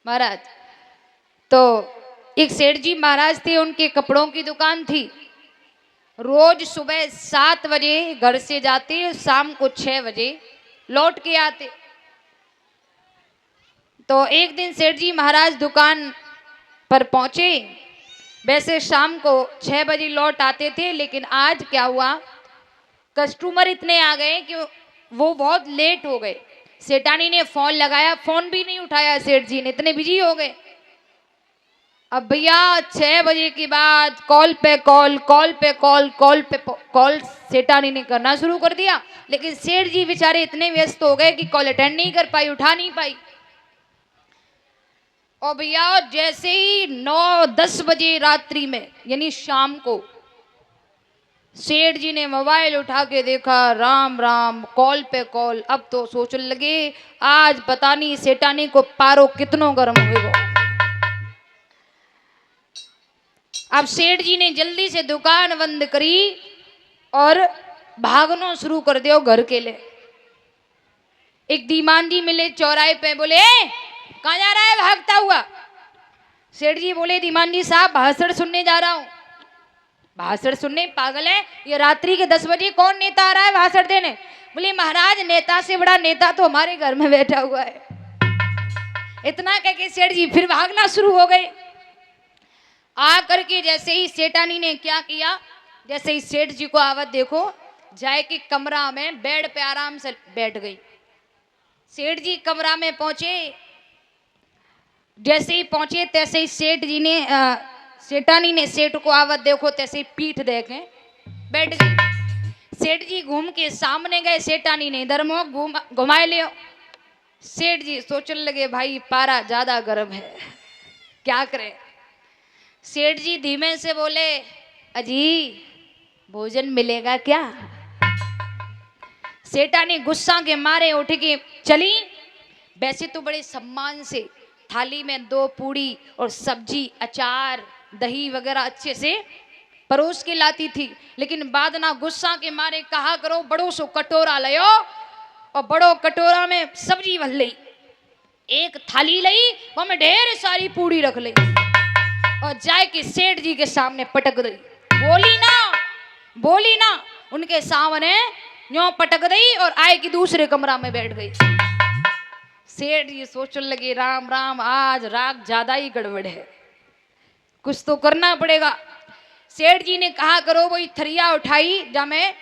महाराज। तो एक सेठ जी महाराज थे, उनके कपड़ों की दुकान थी। रोज सुबह 7 बजे घर से जाते, शाम को 6 बजे लौट के आते। तो एक दिन सेठ जी महाराज दुकान पर पहुंचे। वैसे शाम को 6 बजे लौट आते थे, लेकिन आज क्या हुआ, कस्टमर इतने आ गए कि वो बहुत लेट हो गए। सेठानी ने फोन लगाया, फोन भी नहीं उठाया सेठ जी ने, इतने बिजी हो गए। अब भैया 6 बजे के बाद कॉल पे कॉल, कॉल पे कॉल, कॉल पे कॉल सेठानी ने करना शुरू कर दिया। लेकिन सेठ जी बेचारे इतने व्यस्त हो गए कि कॉल अटेंड नहीं कर पाई, उठा नहीं पाई। और भैया जैसे ही 9-10 बजे रात्रि में, यानी शाम को, सेठ जी ने मोबाइल उठा के देखा, राम राम, कॉल पे कॉल। अब तो सोचने लगे आज पता नहीं सेठानी को पारो कितनों गर्म होगा। अब सेठ जी ने जल्दी से दुकान बंद करी और भागना शुरू कर दिया घर के लिए। एक दीमान जी मिले चौराहे पे, बोले कहाँ जा रहा है भागता हुआ। सेठ जी बोले दीमान जी साहब भाषण सुनने जा रहा हूँ। भाषण सुनने? पागल है, ये रात्रि के 10 बजे कौन नेता आ रहा है भाषण देने? बोले महाराज नेता से बड़ा नेता तो हमारे घर में बैठा हुआ है। इतना कह के सेठ जी फिर भागना शुरू हो गए। आ करके जैसे ही सेठानी ने क्या किया, जैसे ही सेठ जी को आवत देखो, जाए कि कमरा में बेड पे आराम से बैठ गई। सेठ जी कमरा में पहुंचे, जैसे ही पहुंचे तैसे ही सेठ जी ने सेठानी ने सेठ को आवत देखो, तैसे ही पीठ देखे बैठ गई। सेठ जी घूम के सामने गए, सेठानी ने इधर मुंह घुमाए लियो। सेठ जी सोचने लगे भाई पारा ज्यादा गर्म है, क्या करें। सेठ जी धीमे से बोले अजी भोजन मिलेगा क्या? सेठानी गुस्सा के मारे उठ के चली। वैसे तो बड़े सम्मान से थाली में 2 पूड़ी और सब्जी, अचार, दही वगैरह अच्छे से परोस के लाती थी, लेकिन बाद ना गुस्सा के मारे कहा करो बड़ो सो कटोरा लियो और बड़ो कटोरा में सब्जी भर ली। एक थाली लई, वो में ढेर सारी पूड़ी रख ली और जाए कि सेठ जी के सामने पटक दी। बोली ना उनके सामने न्यों पटक दी और आए कि दूसरे कमरा में बैठ गई। सेठ जी सोचने लगे राम राम, आज राग ज्यादा ही गड़बड़ है, कुछ तो करना पड़ेगा। सेठ जी ने कहा करो, वही थरिया उठाई जहाँ में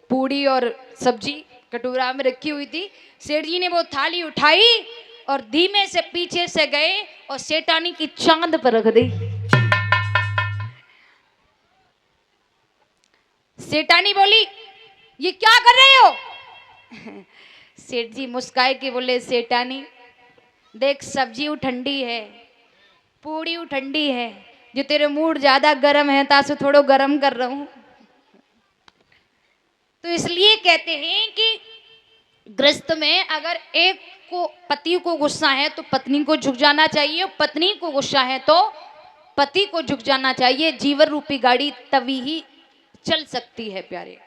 पूड़ी और सब्जी कटोरा में रखी हुई थी। सेठ जी ने वो थाली उठाई और धीमे से पीछे से गए और सेठानी की चांद पर रख दी। सेठानी बोली ये क्या कर रहे हो? सेठ जी मुस्काए के बोले सेठानी देख सब्जी ठंडी है, पूड़ी ठंडी है, जो तेरे मूड ज्यादा गर्म है तासु थोड़ो गर्म कर रहा हूं। तो इसलिए कहते हैं कि गृहस्थ में अगर एक को पति को गुस्सा है तो पत्नी को झुक जाना चाहिए, पत्नी को गुस्सा है तो पति को झुक जाना चाहिए। जीवन रूपी गाड़ी तभी ही चल सकती है प्यारे,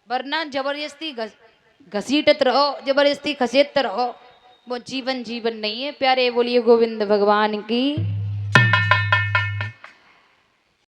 वरना जबरदस्ती घसीटत रहो, जबरदस्ती खसेटते रहो, वो जीवन नहीं है प्यारे। बोलिए गोविंद भगवान की।